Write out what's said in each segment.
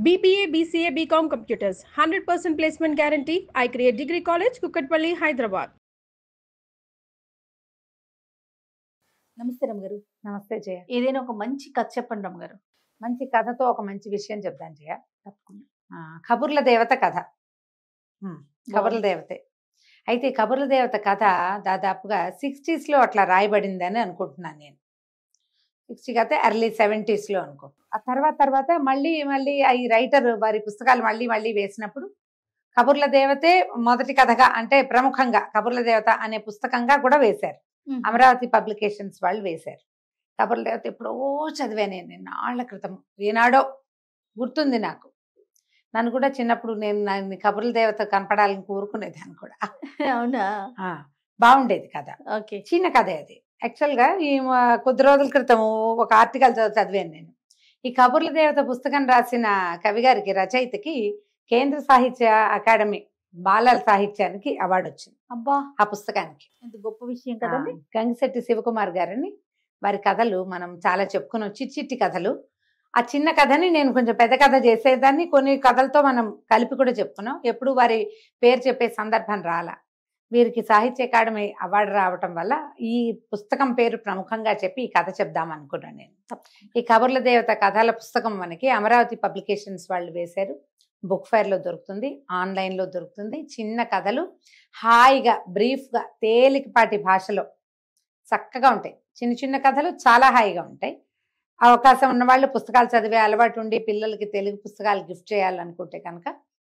BBA, BCA, BCom Computers, 100% placement guarantee. I create Degree College, Kukatpalli, Hyderabad. నమస్తే రమ్మగారు. నమస్తే జయ. ఏదైనా ఒక మంచి కథ చెప్పండి రమ్మగారు. మంచి కథతో ఒక మంచి విషయం చెప్తాను జయ. తప్పకుండా. కబుర్ల దేవత కథ. కబుర్ల దేవతే. అయితే ఈ కబుర్ల దేవత కథ దాదాపుగా 60s లో అట్లా రాయబడిందని అనుకుంటున్నాను నేను. 60 అయితే ఎర్లీ 70s లో అనుకో. ఆ తర్వాత మళ్ళీ ఈ రైటర్ వారి పుస్తకాలు మళ్ళీ వేసినప్పుడు కబుర్ల దేవతే మొదటి కథగా, అంటే ప్రముఖంగా కబుర్ల దేవత అనే పుస్తకంగా కూడా వేశారు. అమరావతి పబ్లికేషన్స్ వాళ్ళు వేశారు. కబుర్ల దేవత ఎప్పుడో చదివాను నేను, నాళ్ల క్రితం, ఏనాడో గుర్తుంది నాకు. నన్ను కూడా చిన్నప్పుడు నేను కబుర్ల దేవత కనపడాలని కోరుకునేదాన్ని కూడా. అవునా? బాగుండేది కథ. ఓకే. చిన్న కథ అది. యాక్చువల్గా ఈ కొద్ది రోజుల క్రితం ఒక ఆర్టికల్ చదివాను నేను. ఈ కబుర్ల దేవత పుస్తకం రాసిన కవి గారికి, రచయితకి కేంద్ర సాహిత్య అకాడమీ బాలల సాహిత్యానికి అవార్డు వచ్చింది. అబ్బా, ఆ పుస్తకానికి. ఎంత గొప్ప విషయం కదండి. గంగిశెట్టి శివకుమార్ గారని, వారి కథలు మనం చాలా చెప్పుకున్నాం, చిట్టి కథలు. ఆ చిన్న కథని నేను కొంచెం పెద్ద కథ చేసేదాన్ని, కొన్ని కథలతో మనం కలిపి కూడా చెప్పుకున్నాం. ఎప్పుడు వారి పేరు చెప్పే సందర్భం రాలా. వీరికి సాహిత్య అకాడమీ అవార్డు రావటం వల్ల ఈ పుస్తకం పేరు ప్రముఖంగా చెప్పి ఈ కథ చెప్దాం అనుకున్నాను నేను. ఈ కబుర్ల దేవత కథల పుస్తకం మనకి అమరావతి పబ్లికేషన్స్ వాళ్ళు వేశారు. బుక్ ఫైర్లో దొరుకుతుంది, ఆన్లైన్లో దొరుకుతుంది. చిన్న కథలు, హాయిగా బ్రీఫ్గా తేలికపాటి భాషలో చక్కగా ఉంటాయి. చిన్న కథలు చాలా హాయిగా ఉంటాయి. అవకాశం ఉన్న వాళ్ళు, పుస్తకాలు చదివే అలవాటు ఉండి పిల్లలకి తెలుగు పుస్తకాలు గిఫ్ట్ చేయాలనుకుంటే కనుక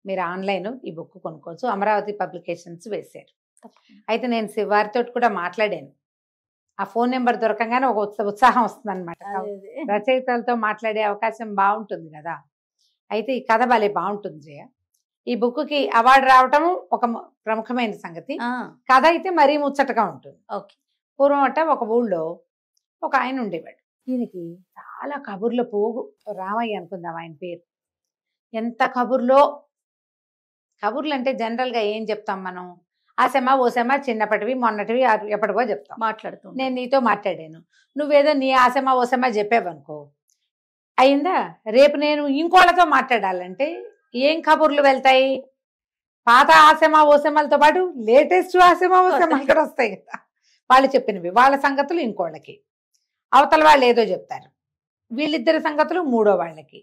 మీరు ఆన్లైన్ ఈ బుక్ కొనుక్కోవచ్చు. అమరావతి పబ్లికేషన్స్ వేశారు. అయితే నేను వారితో కూడా మాట్లాడాను. ఆ ఫోన్ నెంబర్ దొరకంగానే ఒక ఉత్సాహం వస్తుంది అనమాట. రచయితలతో మాట్లాడే అవకాశం బాగుంటుంది కదా. అయితే ఈ కథ భలే బాగుంటుంది జయ. ఈ బుక్కి అవార్డు రావటం ఒక ప్రముఖమైన సంగతి. కథ అయితే మరీ ముచ్చటగా ఉంటుంది. ఓకే. పూర్వం ఒక ఊళ్ళో ఒక ఆయన ఉండేవాడు. దీనికి చాలా కబుర్ల పోగు. రామయ్య అనుకుందాం ఆయన పేరు. ఎంత కబుర్లో. కబుర్లు అంటే జనరల్గా ఏం చెప్తాం మనం? ఆసెమా ఓసెమా, చిన్నప్పటివి మొన్నటివి ఎప్పటివో చెప్తాం. మాట్లాడుతూ నేను నీతో మాట్లాడాను, నువ్వేదో నీ ఆసెమా ఓసెమా చెప్పావనుకో, అయిందా? రేపు నేను ఇంకోళ్ళతో మాట్లాడాలంటే ఏం కబుర్లు వెళ్తాయి? పాత ఆసెమా ఓసెమాలతో పాటు లేటెస్ట్ ఆసెమా ఓసెమా ఇక్కడ వస్తాయి కదా. వాళ్ళు చెప్పినవి, వాళ్ళ సంగతులు ఇంకోళ్ళకి, అవతల వాళ్ళు ఏదో చెప్తారు, వీళ్ళిద్దరి సంగతులు మూడో వాళ్ళకి,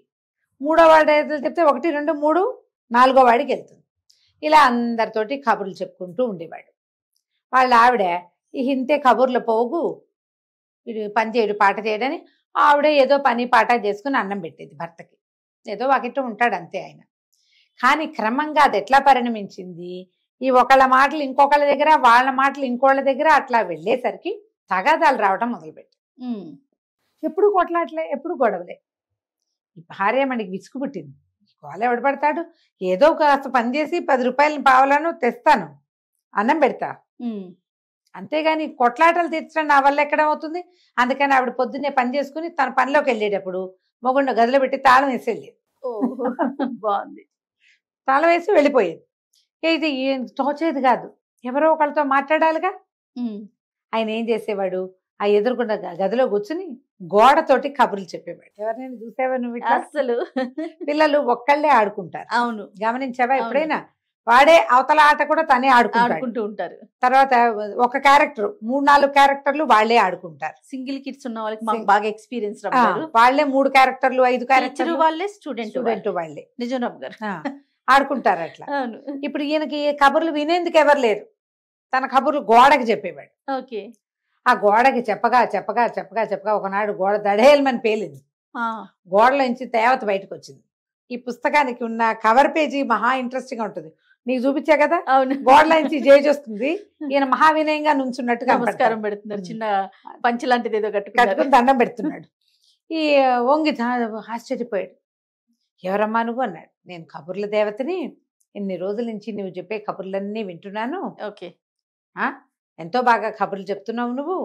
మూడో వాళ్ళు ఏదో చెప్తే 1, 2, 3 4 వాడికి వెళ్తుంది. ఇలా అందరితోటి కబుర్లు చెప్పుకుంటూ ఉండేవాడు. వాళ్ళ ఆవిడ ఇంతే కబుర్ల పోగు, వీడు పని చేయడు పాట చేయడని ఆవిడ ఏదో పని పాట చేసుకుని అన్నం పెట్టేది భర్తకి. ఏదో ఒకటి ఉంటాడు అంతే ఆయన. కానీ క్రమంగా అది ఎట్లా పరిణమించింది, ఈ ఒకళ్ళ మాటలు ఇంకొకళ్ళ దగ్గర, వాళ్ళ మాటలు ఇంకోళ్ళ దగ్గర అట్లా వెళ్ళేసరికి తగాదాలు రావడం మొదలుపెట్టి, ఎప్పుడు కొట్లాట్లే, ఎప్పుడు గొడవలే. ఈ భార్య మనకి విసుగు పుట్టింది. వాళ్ళు ఎవడు పడతాడు, ఏదో కాస్త పని చేసి 10 రూపాయలు పావలను తెస్తాను, అన్నం పెడతా, అంతేగాని కొట్లాటలు తీర్చడం నా వల్ల ఎక్కడ అవుతుంది. అందుకని ఆవిడ పొద్దున్నే పని చేసుకుని తన పనిలోకి వెళ్ళేటప్పుడు మొగుండ గదిలో పెట్టి తాళం వేసి వెళ్ళేది. బాగుంది. తాళం వేసి వెళ్ళిపోయేది. ఇది తోచేది కాదు, ఎవరో ఒకళ్ళతో మాట్లాడాలిగా. ఆయన ఏం చేసేవాడు, ఆ ఎదురుకుండా గదిలో కూర్చుని గోడతోటి కబుర్లు చెప్పేవాడు. ఎవరైనా చూసావా నువ్వు? అసలు పిల్లలు ఒక్కళ్ళే ఆడుకుంటారు. అవును, గమనించావా ఎప్పుడైనా? వాడే అవతల ఆట కూడా తనే ఆడుకుంటూ ఉంటారు. తర్వాత ఒక క్యారెక్టర్ 3-4 క్యారెక్టర్లు వాళ్లే ఆడుకుంటారు. సింగిల్ కిడ్స్ ఉన్న వాళ్ళకి మాకు బాగా ఎక్స్పీరియన్స్. వాళ్లే 3 క్యారెక్టర్లు 5 క్యారెక్టర్లు వాళ్ళే స్టూడెంట్ వాళ్ళే. నిజం రామ్ గారు ఆడుకుంటారు అట్లా. ఇప్పుడు ఈయనకి కబుర్లు వినేందుకు ఎవరు లేరు. తన కబుర్లు గోడకి చెప్పేవాడు. ఓకే. ఆ గోడకి చెప్పగా ఒకనాడు గోడ దడేలమని పేలింది. గోడలోంచి తేవత బయటకు వచ్చింది. ఈ పుస్తకానికి ఉన్న కవర్ పేజీ మహా ఇంట్రెస్టింగ్ గా ఉంటుంది. నీకు చూపించా కదా, గోడలోంచి జేజ్ వస్తుంది, ఈయన మహావినయంగా నుంచున్నట్టుగా నమస్కారం పెడుతున్నారు, చిన్న పంచి లాంటిది ఏదో కట్టుకుని దండం పెడుతున్నాడు. ఈ వంగి ఆశ్చర్యపోయాడు. ఎవరమ్మా నువ్వు అన్నాడు. నేను కబుర్ల దేవతని, ఇన్ని రోజుల నుంచి నువ్వు చెప్పే కబుర్లన్నీ వింటున్నాను. ఓకే. ఎంతో బాగా కబుర్లు చెప్తున్నావు నువ్వు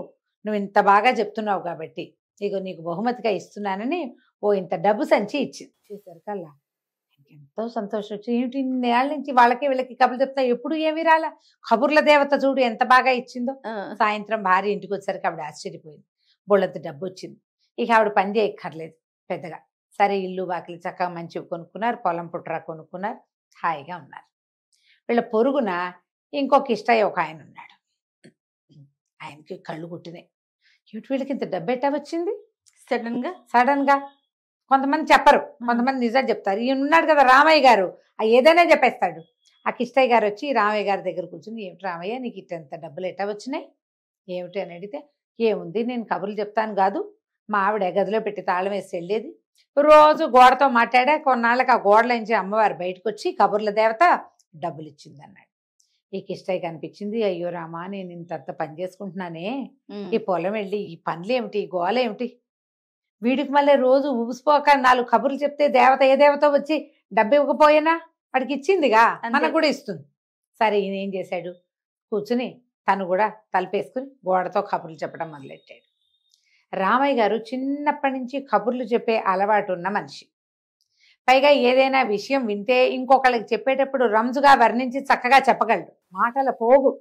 ఇంత బాగా చెప్తున్నావు కాబట్టి ఇగో నీకు బహుమతిగా ఇస్తున్నానని ఇంత డబ్బు సంచి ఇచ్చింది. చేసరికల్లా ఎంతో సంతోషం వచ్చి, ఏమిటి నేళ్ళ నుంచి వాళ్ళకి వీళ్ళకి కబుర్లు చెప్తా, ఎప్పుడు ఏమి రాలా, కబుర్ల దేవత చూడు ఎంత బాగా ఇచ్చిందో. సాయంత్రం భార్య ఇంటికి వచ్చేసరికి ఆవిడ ఆశ్చర్యపోయింది. బోళ్ళంత డబ్బు వచ్చింది. ఇక ఆవిడ పని చేయక్కర్లేదు పెద్దగా, సరే ఇల్లు వాకిలి చక్కగా మంచివి కొనుక్కున్నారు, పొలం పుట్రా కొనుక్కున్నారు, హాయిగా ఉన్నారు. వీళ్ళ పొరుగున ఇంకొక ఇష్టయ్య ఒక ఆయన ఉన్నాడు. ఆయనకి కళ్ళు కుట్టినాయి. ఏమిటి వీళ్ళకి ఇంత డబ్బు ఎట్టా వచ్చింది సడన్ గా? కొంతమంది చెప్పరు, కొంతమంది నిజం చెప్తారు. ఈయన ఉన్నాడు కదా రామయ్య గారు, ఏదైనా చెప్పేస్తాడు. ఆ కిష్టయ్య గారు వచ్చి రామయ్య గారి దగ్గర కూర్చుని, ఏమిటి రామయ్య నీకు ఇంత డబ్బులు ఎట్టా వచ్చినాయి ఏమిటి అని అడిగితే, ఏముంది నేను కబుర్లు చెప్తాను కాదు, మా ఆవిడ గదిలో పెట్టి తాళం వేసి వెళ్ళేది, రోజు గోడతో మాట్లాడా, కొన్నాళ్ళకి ఆ గోడలోంచి అమ్మవారు బయటకు వచ్చి కబుర్ల దేవత డబ్బులు ఇచ్చింది అన్నాడు. ఈ కిష్టయ్య కనిపించింది, అయ్యో రామా నేను ఇంతంత పని చేసుకుంటున్నానే, ఈ పొలం వెళ్ళి ఈ పనులు ఏమిటి, ఈ గోల ఏమిటి, వీడికి మళ్ళీ రోజు ఊసిపోక 4 కబుర్లు చెప్తే దేవత ఏ దేవత వచ్చి డబ్బు ఇవ్వకపోయినా వాడికి ఇచ్చిందిగా, మనకు కూడా ఇస్తుంది. సరే ఈయన ఏం చేశాడు, కూర్చుని తను కూడా తలపేసుకుని గోడతో కబుర్లు చెప్పడం మొదలెట్టాడు. రామయ్య గారు చిన్నప్పటి నుంచి కబుర్లు చెప్పే అలవాటు ఉన్న మనిషి. పైగా ఏదైనా విషయం వింటే ఇంకొకళ్ళకి చెప్పేటప్పుడు రంజుగా వర్ణించి చక్కగా చెప్పగలడు. మాటల పోగు,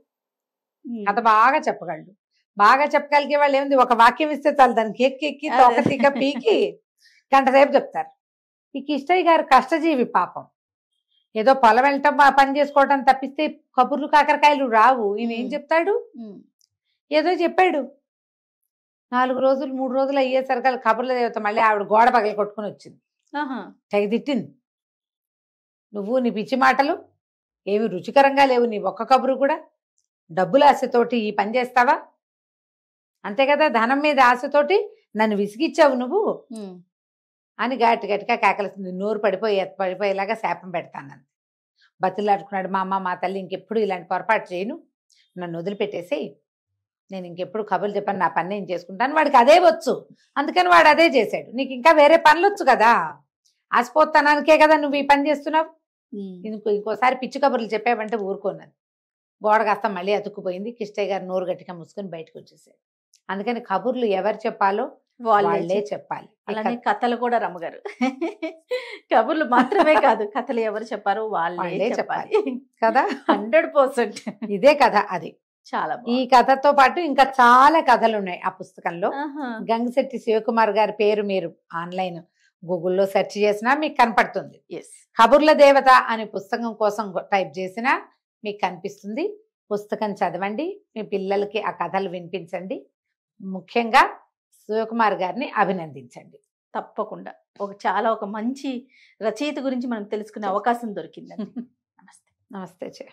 కథ బాగా చెప్పగలడు. బాగా చెప్పగలిగే వాళ్ళు ఏముంది, ఒక వాక్యం ఇస్తే చాలు దానికి ఎక్కి తొక్కతిక పీకి గంట సేపు చెప్తారు. ఈ కిష్టయ్య గారు కష్టజీవి పాపం, ఏదో పొలం వెళ్ళటం పని చేసుకోవటం తప్పిస్తే కబుర్లు కాకరకాయలు రావు. ఈయన ఏం చెప్తాడు, ఏదో చెప్పాడు. 4 రోజులు 3 రోజులు అయ్యేసరికి కబుర్ల దేవత మళ్ళీ ఆవిడ గోడ పగల కొట్టుకుని వచ్చింది. తెగ తిట్టింది, నువ్వు నీ పిచ్చి మాటలు ఏమి రుచికరంగా లేవు, నీ ఒక్క కబురు కూడా డబ్బుల ఆశతోటి ఈ పని చేస్తావా, అంతే కదా, ధనం మీద ఆశతోటి నన్ను విసిగిచ్చావు నువ్వు అని గట్టిగా కేకలుస్తుంది. నోరు పడిపోయేలాగా శాపం పెడతాను. బతులాడుకున్నాడు, మా అమ్మ మా తల్లి ఇంకెప్పుడు ఇలాంటి పొరపాటు చేయను, నన్ను వదిలిపెట్టేసేయి, నేను ఇంకెప్పుడు కబుర్లు చెప్పాను, నా పని నేను చేసుకుంటాను. వాడికి అదే వచ్చు, అందుకని వాడు అదే చేశాడు. నీకు ఇంకా వేరే పనులు వచ్చు కదా, ఆశపోతానానికే కదా నువ్వు ఈ పని చేస్తున్నావు, ఇంకోసారి పిచ్చి కబుర్లు చెప్పావంటే ఊరుకోన్నది. గోడ కాస్త మళ్ళీ అతుక్కుపోయింది. కిష్టయ్య గారు నోరు గట్టిగా మూసుకొని బయటకు వచ్చేసాడు. అందుకని కబుర్లు ఎవరు చెప్పాలో వాళ్ళే చెప్పాలి. అలానే కథలు కూడా రమ్మగారు కబుర్లు మాత్రమే కాదు, కథలు ఎవరు చెప్పారో వాళ్ళే చెప్పాలి కదా, 100%. ఇదే కథ. అది చాలా ఈ కథతో పాటు ఇంకా చాలా కథలు ఉన్నాయి ఆ పుస్తకంలో. గంగిశెట్టి శివకుమార్ గారి పేరు మీరు ఆన్లైన్ గూగుల్లో సెర్చ్ చేసినా మీకు కనపడుతుంది. కబుర్ల దేవత అనే పుస్తకం కోసం టైప్ చేసినా మీకు కనిపిస్తుంది. పుస్తకం చదవండి, మీ పిల్లలకి ఆ కథలు వినిపించండి. ముఖ్యంగా శివకుమార్ గారిని అభినందించండి. తప్పకుండా ఒక మంచి రచయిత గురించి మనం తెలుసుకునే అవకాశం దొరికిందండి. నమస్తే.